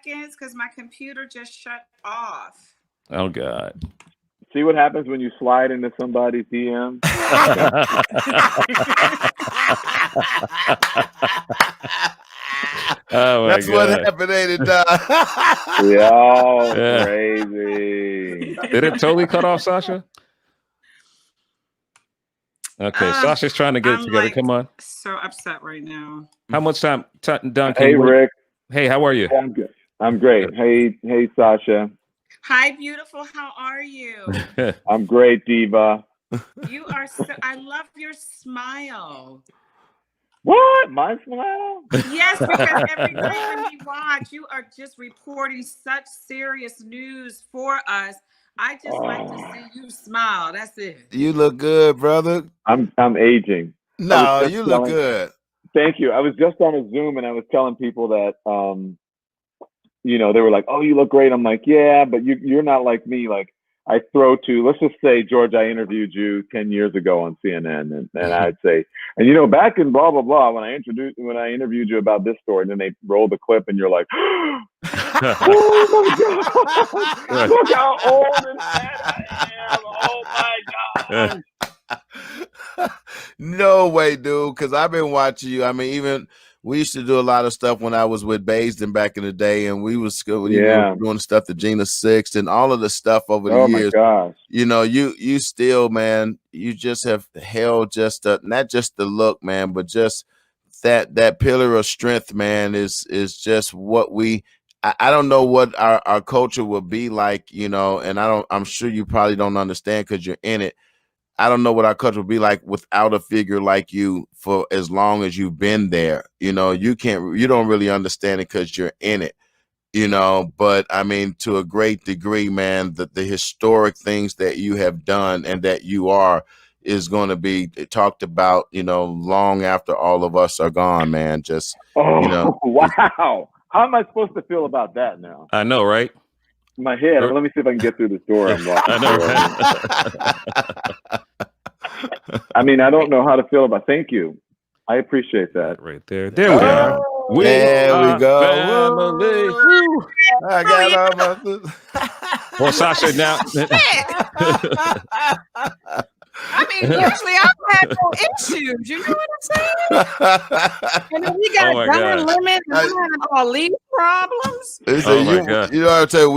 seconds because my computer just shut off. Oh God. See what happens when you slide into somebody's DM? Oh, That's my what God. happened, ain't it, Don? Y'all Yeah. crazy. Did it totally cut off, Sasha? Okay, Sasha's trying to get it together. Come on. So upset right now. How much time, Don? Can Hey, you wait? Rick. Hey, how are you? Yeah, I'm good. I'm great. Hey, Sasha. Hi, beautiful. How are you? I'm great, Diva. You are so. I love your smile. What? My smile? Yes, because every day when we watch, you are just reporting such serious news for us. I just like to see you smile. That's it. You look good, brother. I'm aging. No, you look good. Thank you. I was just on a Zoom and I was telling people that, you know, they were like, "Oh, you look great." I'm like, "Yeah, but you're not like me." Like, I throw to, let's just say, George, I interviewed you 10 years ago on CNN, and I'd say, and you know, back in blah blah blah, when I interviewed you about this story, and then they roll the clip, and you're like, "Oh my God, look how old and fat I am! Oh my God!" No way, dude. Because I've been watching you. I mean, even we used to do a lot of stuff when I was with Baisden back in the day, and we was doing stuff to Gina Six and all of the stuff over the years. Oh my gosh! You know, you still, man, you just have held just not just the look, man, but just that pillar of strength, man, is just what we. I don't know what our culture will be like, you know, and I'm sure you probably don't understand because you're in it. I don't know what our culture will be like without a figure like you for as long as you've been there. You know, you don't really understand it because you're in it, you know, but I mean, to a great degree, man, the historic things that you have done and that you are is going to be talked about, you know, long after all of us are gone, man. Just, you know. Wow. How am I supposed to feel about that now? I know, right? My head. Let me see if I can get through this door. I'm I know, right? I mean, I don't know how to feel about. Thank you. I appreciate that. Right there. There we are. There we go. Family. I got all my. Well, Sasha, now. I mean, usually I've had no issues. You know what I'm saying? And then we got Don Lemon and I have all these problems. Oh my God. You know what I'm saying?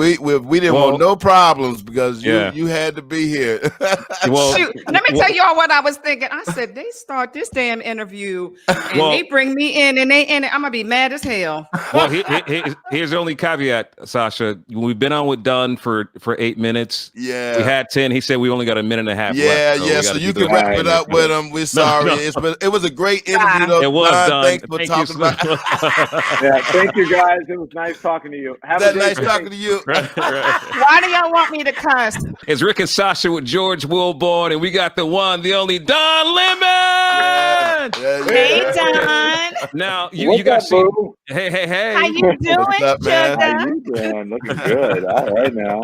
We didn't want no problems because you had to be here. Shoot, let me tell y'all what I was thinking. I said, they start this damn interview and they bring me in and I'm gonna be mad as hell. Well, here's the only caveat, Sasha. We've been on with Don for 8 minutes. Yeah. We had 10. He said we only got a minute and a half left. So you can wrap it up with him. We're sorry. It was a great interview, though. It was, Don. Thanks for talking about it. Yeah, thank you, guys. It was nice talking to you. Have a nice talking to you. Why do y'all want me to cuss? It's Rick and Sasha with George Wilborn, and we got the one, the only Don Lemon. Hey, Don. Now you guys see. Hey. How you doing, up, man? How you doing? Looking good. All right now.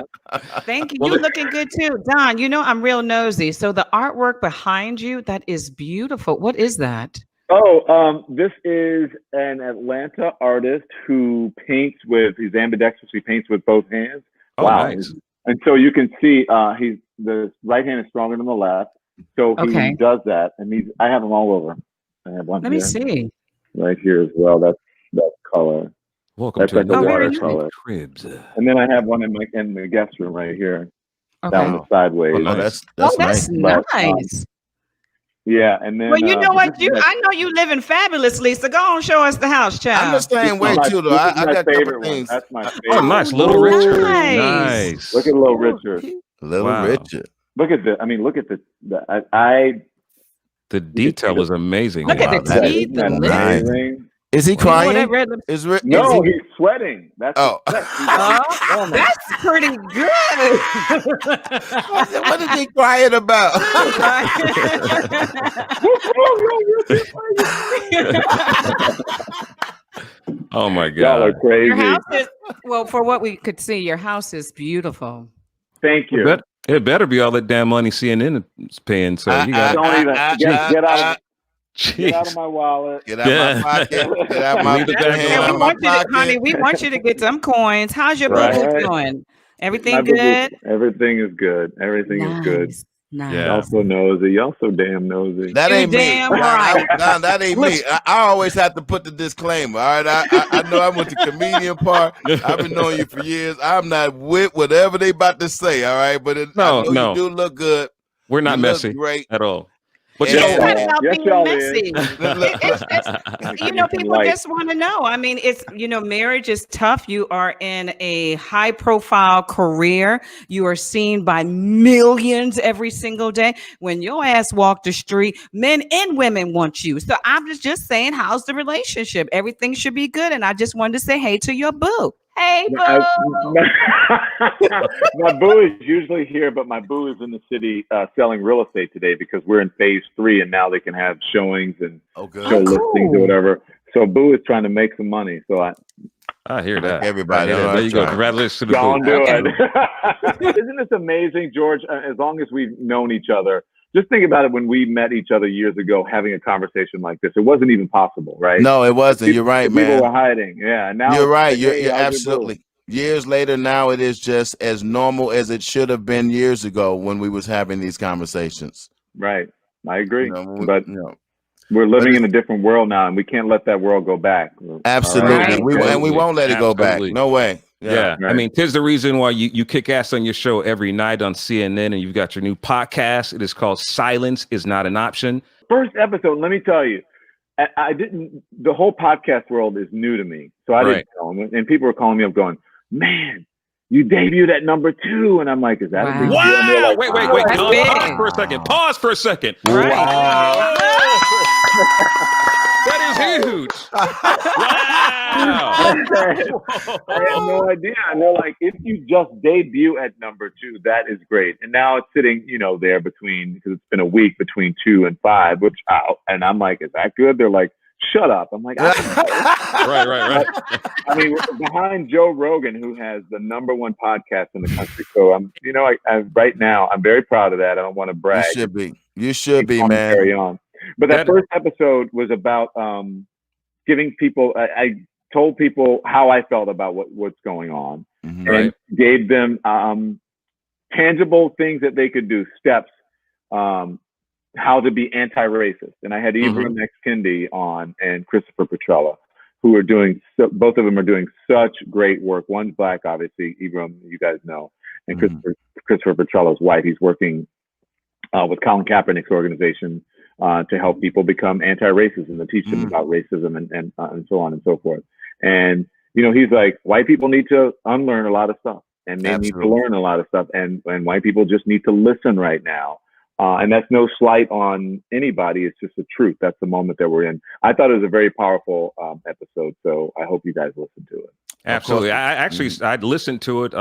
Thank you. You looking good too, Don. You know I'm real nosy. So the artwork behind you, that is beautiful. What is that? Oh, this is an Atlanta artist who paints he's ambidextrous. He paints with both hands. Oh, wow. Nice. And so you can see the right hand is stronger than the left. So he does that. And I have them all over. I have one. Let me see. Right here as well. That's color. Welcome That's to like the watercolor. Cribs. And then I have one in the guest room right here. Down the sideways. Oh, no, that's nice. Nice. Yeah, and then. Well, you know what? I know you living fabulously, so go on, show us the house, child. I'm the same way too, though. I got a couple things. That's my favorite. Oh, nice, Little Richard. Nice. Look at Little Richard. Richard. Look at I mean, look at the detail is amazing. Look at the teeth. Amazing. Is he crying? No, he's sweating. That's that's pretty good. What is he crying about? Oh my God. Y'all are crazy. Your house is, well, for what we could see, your house is beautiful. Thank you. It better be all that damn money CNN is paying. So you got don't even get out of Get out of my wallet. Get out my pocket. Get out my Leave it hand there. And out we my want you to, pocket. honey, we want you to get them coins. How's your Right. boo-boo doing? Everything My boo-boo, good? everything is good. Everything is good. Nice. Yeah. Y'all so nosy. Y'all so damn nosy. That You ain't me. damn Don, right. Don, that ain't me. I always have to put the disclaimer. All right, I know I went to comedian part. I've been knowing you for years. I'm not with whatever they about to say. All right, but I know No. you do look good. We're not You look messy great. at all. But And- you It's know, not about Yes, being y'all messy. People Light. just want to know. I mean, it's, marriage is tough. You are in a high profile career. You are seen by millions every single day. When your ass walk the street, men and women want you. So I'm just saying, how's the relationship? Everything should be good. And I just wanted to say hey to your boo. Hey, boo. My boo is usually here, but my boo is in the city selling real estate today because we're in phase 3 and now they can have showings and show listings or whatever. So boo is trying to make some money. So I hear that. Everybody, There you go. Congratulations to the don't boo. do it. Isn't this amazing, George? As long as we've known each other, just think about it. When we met each other years ago, having a conversation like this, it wasn't even possible, right? No, it wasn't. You're right, man. People were hiding. Yeah. Now you're right. like, You're hey, how's your boo? absolutely. Years later, now it is just as normal as it should have been years ago when we was having these conversations. Right. I agree. But we're living in a different world now, and we can't let that world go back. Absolutely. Right. And we won't let it go back. No way. Yeah. Right. I mean, 'tis the reason why you kick ass on your show every night on CNN, and you've got your new podcast. It is called Silence is Not an Option. First episode, let me tell you, I didn't, the whole podcast world is new to me. So I didn't know. And people were calling me up going, man, you debuted at number 2. And I'm like, is that a big deal? And they're Wow. like, Wait. That's No, big. Pause for a second. Right. Wow. That is huge. Wow. I had no idea. And they're like, if you just debut at number 2, that is great. And now it's sitting, there between, because it's been a week between 2 and 5, which and I'm like, is that good? They're like, shut up. I'm like, Right. I mean, we're behind Joe Rogan, who has the number 1 podcast in the country. So I'm, right now, I'm very proud of that. I don't want to brag. You should be, man. Carry on. But that first episode was about giving people. I told people how I felt about what's going on, and gave them tangible things that they could do, steps, how to be anti-racist. And I had Ibram X. Kendi on and Christopher Petrella, who are doing. Both of them are doing such great work. One's black, obviously. Ibram, you guys know, and Christopher Petrella's white. He's working with Colin Kaepernick's organization. To help people become anti-racist and to teach them about racism and so on and so forth. And, he's like, white people need to unlearn a lot of stuff and they need to learn a lot of stuff. And white people just need to listen right now. And that's no slight on anybody. It's just the truth. That's the moment that we're in. I thought it was a very powerful episode. So I hope you guys listen to it. Absolutely. I'd listened to it.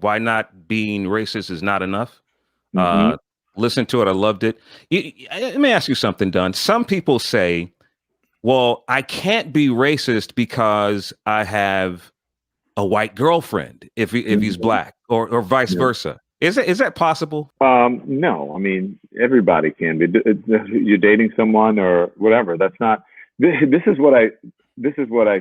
Why Not Being Racist Is Not Enough. Listen to it. I loved it. Let me ask you something, Don. Some people say, well, I can't be racist because I have a white girlfriend if he's black or vice versa. Is that possible? No. I mean, everybody can be. You're dating someone or whatever. That's not. This is what I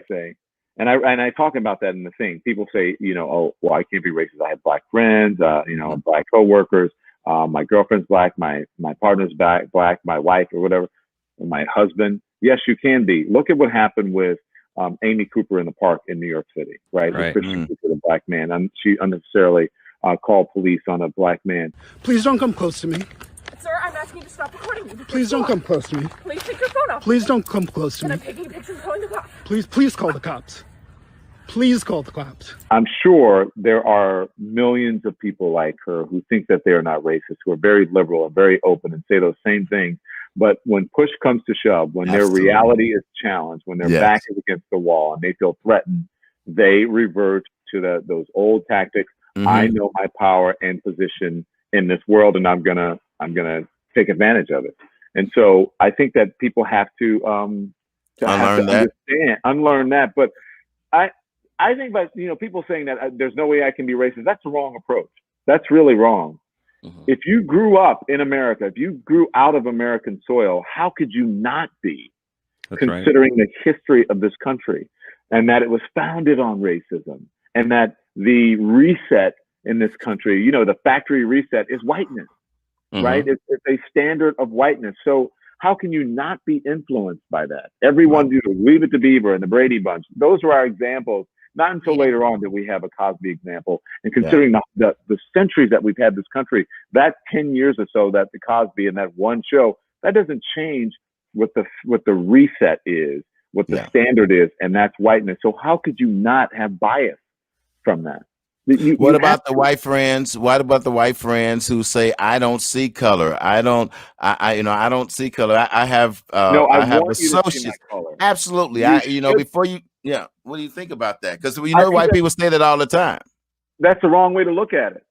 say. And I talk about that in the thing. People say, oh, well, I can't be racist. I have black friends, black coworkers. My girlfriend's black, my partner's black, my wife or whatever, or my husband. Yes, you can be. Look at what happened with Amy Cooper in the park in New York City, right? Christian Cooper, the black man. She unnecessarily called police on a black man. Please don't come close to me. Sir, I'm asking you to stop recording me. Please don't come close to me. Please take your phone off. Please don't come close to me. I'm taking pictures calling the cops. Please call the cops. Please call the cops. I'm sure there are millions of people like her who think that they are not racist, who are very liberal and very open and say those same things. But when push comes to shove, when their reality is challenged, when their back is against the wall and they feel threatened, they revert to those old tactics. I know my power and position in this world, and I'm gonna take advantage of it. And so I think that people have to unlearn that. But I think, but people saying that there's no way I can be racist, that's the wrong approach. That's really wrong. If you grew up in America, if you grew out of American soil, how could you not be? That's Considering the history of this country, and that it was founded on racism, and that the reset in this country, you know, the factory reset is whiteness, right? It's a standard of whiteness. So how can you not be influenced by that? Everyone, you know, Leave It to Beaver and the Brady Bunch, those were our examples. Not until later on did we have a Cosby example. And considering the centuries that we've had this country, that 10 years or so that the Cosby and that one show, that doesn't change what the reset is, what the standard is, and that's whiteness. So how could you not have bias from that? What about the white friends? What about the white friends who say, "I don't see color. I don't see color. I have associates." Absolutely. Before you, what do you think about that? Because white people say that all the time. That's the wrong way to look at it,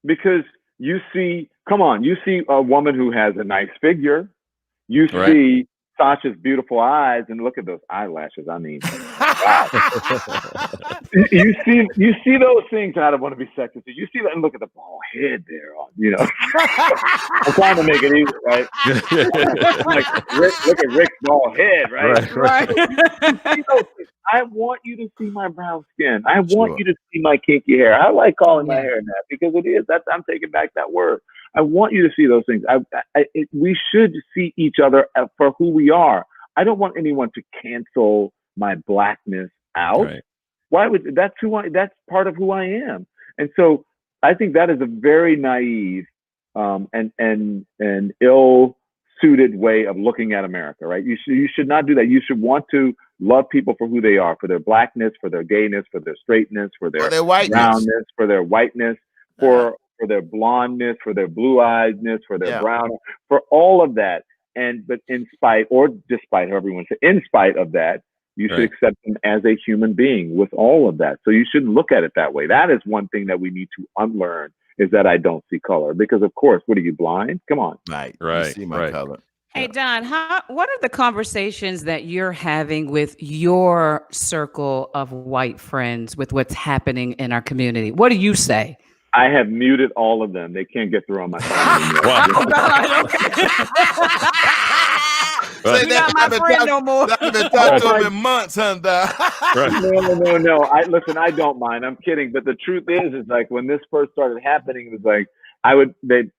because you see a woman who has a nice figure. You see Sasha's beautiful eyes, and look at those eyelashes. I mean, wow. you see those things, and I don't want to be sexist. You see that, and look at the bald head there. I'm trying to make it easy, right? Look at Rick's bald head, right? I want you to see my brown skin. I want you to see my kinky hair. I like calling my hair that because it is. I'm taking back that word. I want you to see those things. We should see each other for who we are. I don't want anyone to cancel my blackness out. Right. Why would that's part of who I am. And so I think that is a very naive and ill-suited way of looking at America, right? You should not do that. You should want to love people for who they are, for their blackness, for their gayness, for their straightness, for their brownness, for their whiteness, for their blondness, for their blue-eyedness, for their brown, for all of that. But in spite or despite, however you want to say, in spite of that, you should accept them as a human being with all of that. So you shouldn't look at it that way. That is one thing that we need to unlearn, is that I don't see color. Because of course, what are you, blind? Come on. Right. You see my color. Hey, Don, what are the conversations that you're having with your circle of white friends with what's happening in our community? What do you say? I have muted all of them. They can't get through on my phone anymore. You're not my friend no more. I've been talking to him in months, Hunter. No. I don't mind. I'm kidding. But the truth is like when this first started happening, it was like they'd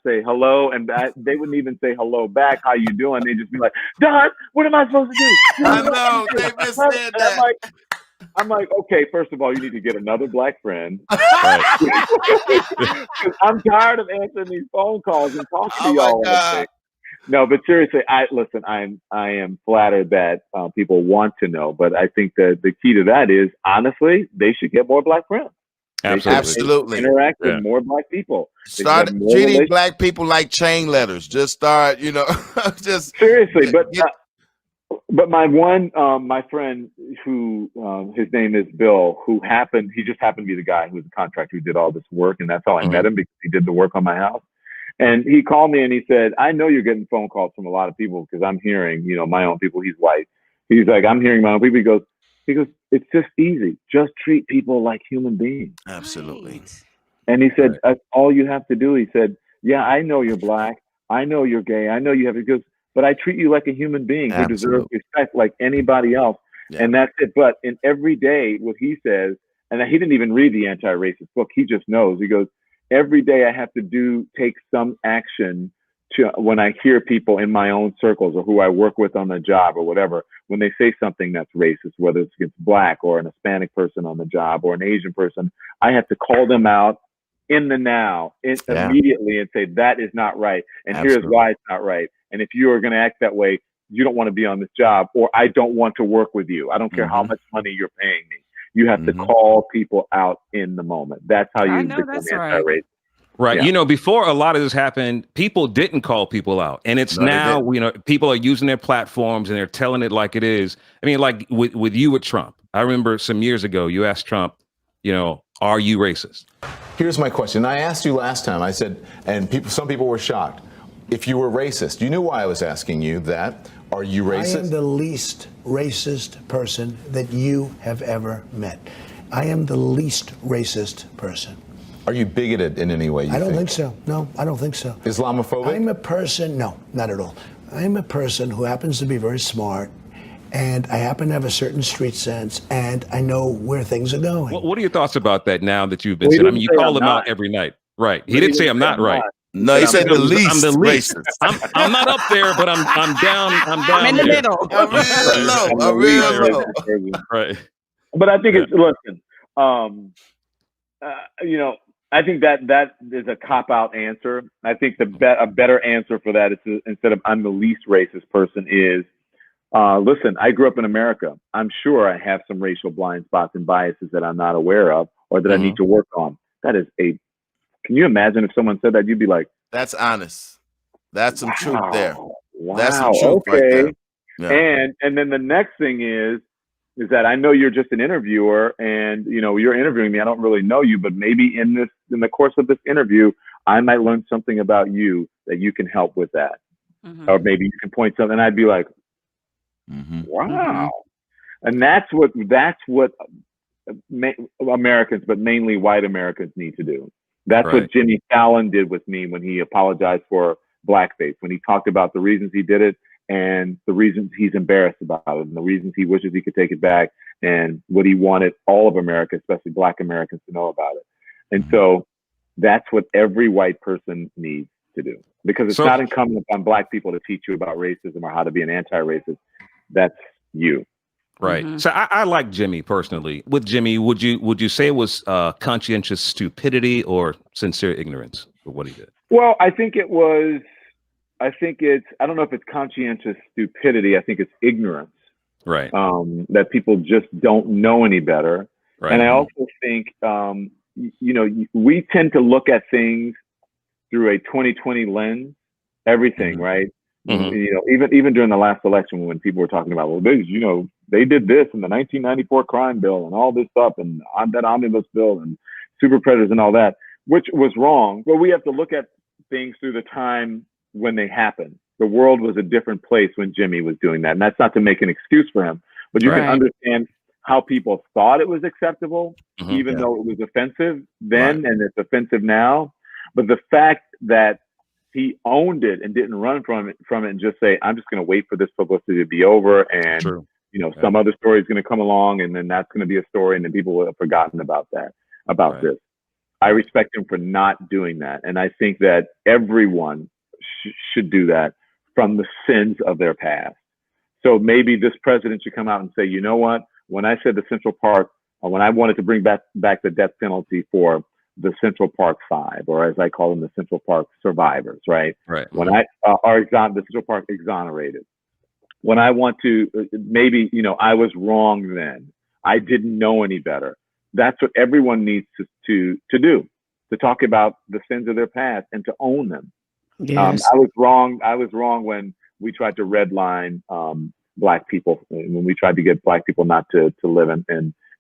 say hello, and they wouldn't even say hello back. How you doing? They'd just be like, Don, what am I supposed to do? I know. They just said that. I'm like, okay, first of all, you need to get another black friend. I'm tired of answering these phone calls and talking to y'all. No, but seriously, I am flattered that people want to know, but I think that the key to that is, honestly, they should get more black friends. Absolutely. Interact with more black people. Start treating black people like chain letters. Just start, just seriously, but my friend who his name is Bill, he just happened to be the guy who was a contractor who did all this work, and that's how I met him, because he did the work on my house. And he called me and he said, I know you're getting phone calls from a lot of people, because I'm hearing, my own people. He's white. He's like, I'm hearing my own people. He goes, it's just easy. Just treat people like human beings. Absolutely. And he said, that's all you have to do. He said, yeah, I know you're black. I know you're gay. I know you have, he goes, but I treat you like a human being who deserves respect like anybody else. Yeah. And that's it. But in every day, what he says, and he didn't even read the anti-racist book, he just knows. He goes, every day I have to take some action to when I hear people in my own circles or who I work with on the job or whatever, when they say something that's racist, whether it's against black or an Hispanic person on the job or an Asian person, I have to call them out in the now, immediately, and say, that is not right. And here's why it's not right. And if you are going to act that way, you don't want to be on this job, or I don't want to work with you. I don't care how much money you're paying me. You have to call people out in the moment. That's how you become anti-racist. Right. Yeah. Before a lot of this happened, people didn't call people out. And it's now, people are using their platforms and they're telling it like it is. I mean, like with you with Trump, I remember some years ago, you asked Trump, are you racist? Here's my question. I asked you last time, I said, and some people were shocked, if you were racist. You knew why I was asking you that. Are you racist? I am the least racist person that you have ever met. I am the least racist person. Are you bigoted in any way? I don't think so. No, I don't think so. Islamophobic? I'm a person, no, not at all. I'm a person who happens to be very smart, and I happen to have a certain street sense, and I know where things are going. What are your thoughts about that now that you've been Well, he saying? I mean, you didn't say call I'm him out not. every night. Right. He didn't say I'm not right. No, he said the least. I'm the least. racist. I'm not up there, but I'm down. I'm in the there. middle. I'm real low. I'm the I'm real least low. racist person. Right. But I think it's listen. You know, I think that is a cop out answer. I think a better answer for that is instead of I'm the least racist person is listen. I grew up in America. I'm sure I have some racial blind spots and biases that I'm not aware of or that I need to work on. That is a. Can you imagine if someone said that? You'd be like, That's honest. That's some truth there. Wow. That's some truth right there. Yeah. And then the next thing is that I know you're just an interviewer and you know you're interviewing me. I don't really know you, but maybe in the course of this interview, I might learn something about you that you can help with that. Or maybe you can point something and I'd be like, wow. And that's what Americans, but mainly white Americans need to do. That's what Jimmy Fallon did with me when he apologized for blackface, when he talked about the reasons he did it and the reasons he's embarrassed about it and the reasons he wishes he could take it back and what he wanted all of America, especially Black Americans, to know about it. And so that's what every white person needs to do, because it's not incumbent upon Black people to teach you about racism or how to be an anti-racist. That's you. Right. So I like Jimmy personally. With Jimmy, would you say it was conscientious stupidity or sincere ignorance for what he did? Well, I think it's, I don't know if it's conscientious stupidity. I think it's ignorance. Right. That people just don't know any better. Right. And I also think, we tend to look at things through a 2020 lens, everything, right? You know, even during the last election, when people were talking about, well, they did this in the 1994 crime bill and all this stuff and that omnibus bill and super predators and all that, which was wrong. But we have to look at things through the time when they happened. The world was a different place when Jimmy was doing that. And that's not to make an excuse for him, but you can understand how people thought it was acceptable, even though it was offensive then and it's offensive now. But the fact that he owned it and didn't run from it and just say, I'm just going to wait for this publicity to be over. And, some other story is going to come along and then that's going to be a story. And then people will have forgotten about this. I respect him for not doing that. And I think that everyone should do that from the sins of their past. So maybe this president should come out and say, you know what, when I said the Central Park, when I wanted to bring back the death penalty for the Central Park Five, or as I call them, the Central Park survivors, right? Right. When the Central Park exonerated. When I want to, maybe, I was wrong then. I didn't know any better. That's what everyone needs to do, to talk about the sins of their past and to own them. Yes. I was wrong when we tried to redline Black people, when we tried to get Black people not to live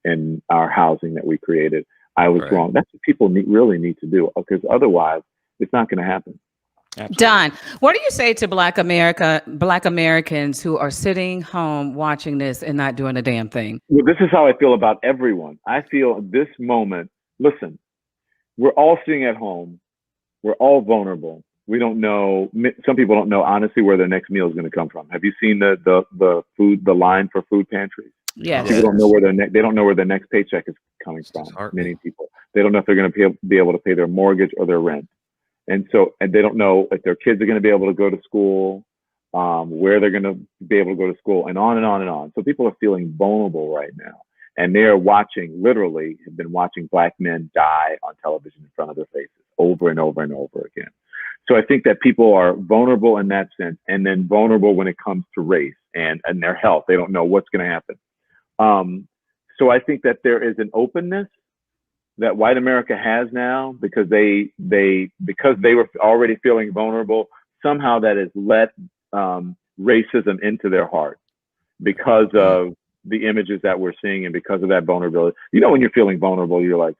in our housing that we created. I was wrong. That's what people really need to do, because otherwise it's not going to happen. Absolutely. Don, what do you say to Black Americans who are sitting home watching this and not doing a damn thing? Well, this is how I feel about everyone. I feel this moment, listen, we're all sitting at home. We're all vulnerable. We don't know. Some people don't know, honestly, where their next meal is going to come from. Have you seen the line for food pantries? Yes. People don't know where they don't know where their next paycheck is coming from. Many people, they don't know if they're going to be able to pay their mortgage or their rent. And they don't know if their kids are going to be able to go to school, where they're going to be able to go to school, and on and on and on. So people are feeling vulnerable right now. And they're literally have been watching Black men die on television in front of their faces over and over and over again. So I think that people are vulnerable in that sense, and then vulnerable when it comes to race and their health. They don't know what's going to happen. So I think that there is an openness that white America has now, because they were already feeling vulnerable. Somehow that has let racism into their heart because of the images that we're seeing and because of that vulnerability. When you're feeling vulnerable, you're like,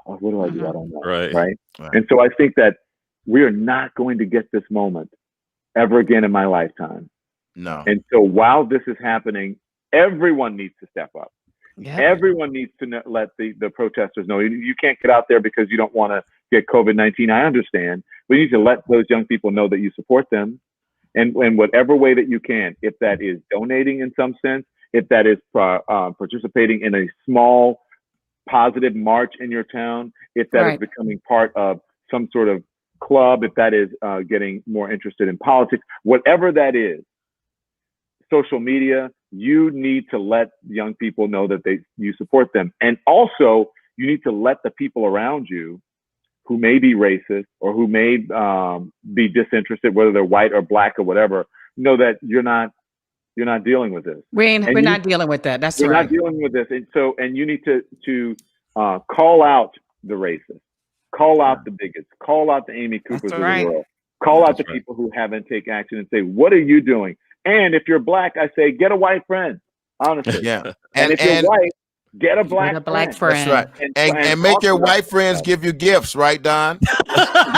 oh, what do I do? I don't know. Right. And so I think that we are not going to get this moment ever again in my lifetime. No. And so while this is happening, everyone needs to step up. Yeah. Everyone needs to let the protesters know. You can't get out there because you don't want to get COVID-19. I understand. But you need to let those young people know that you support them. And whatever way that you can, if that is donating in some sense, if that is participating in a small positive march in your town, if that is becoming part of some sort of club, if that is getting more interested in politics, whatever that is, social media, you need to let young people know that you support them. And also, you need to let the people around you who may be racist or who may be disinterested, whether they're white or black or whatever, know that you're not dealing with this. We're not dealing with that. That's right. We're not dealing with this. And you need to call out the racists, call out the bigots, call out the Amy Coopers of the world, call out the people who haven't taken action and say, what are you doing? And if you're black, I say, get a white friend, honestly. Yeah. And if you're white, get a black friend. That's right. And make your white friends give you gifts, right, Don?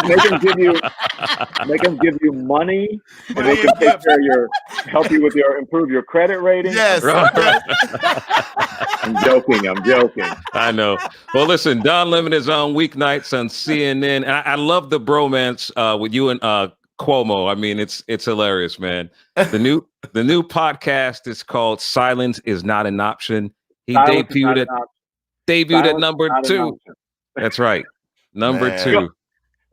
Make them give you money, and they can take care of help you with improve your credit rating. Yes. I'm joking. I know. Well, listen, Don Lemon is on weeknights on CNN. And I love the bromance with you and Cuomo. I mean, it's hilarious, man. The new podcast is called Silence is Not an Option. He debuted at number 2. That's right. Number 2.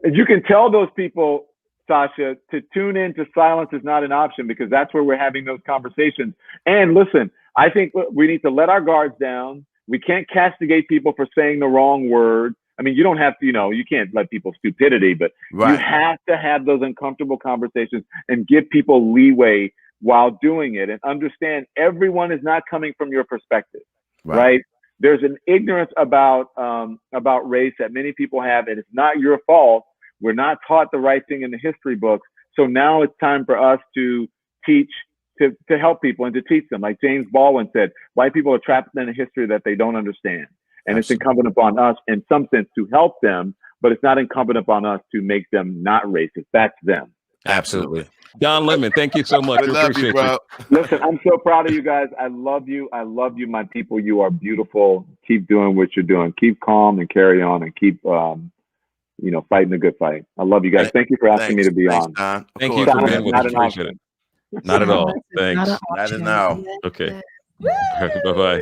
You can tell those people, Sasha, to tune in to Silence is Not an Option, because that's where we're having those conversations. And listen, I think we need to let our guards down. We can't castigate people for saying the wrong word. I mean, you don't have to, you can't let people stupidity, but you have to have those uncomfortable conversations and give people leeway while doing it, and understand everyone is not coming from your perspective, right? There's an ignorance about race that many people have, and it's not your fault. We're not taught the right thing in the history books. So now it's time for us to teach, to help people and to teach them. Like James Baldwin said, white people are trapped in a history that they don't understand. And it's incumbent upon us, in some sense, to help them, but it's not incumbent upon us to make them not racist. That's them. Absolutely. Don Lemon, thank you so much. We love you, bro. Listen, I'm so proud of you guys. I love you. I love you, my people. You are beautiful. Keep doing what you're doing. Keep calm and carry on, and keep, fighting the good fight. I love you guys. Thank you for asking me to be on. Thank you for being with us. Appreciate it. Not at all. Thanks. Not at all. Okay. Bye-bye.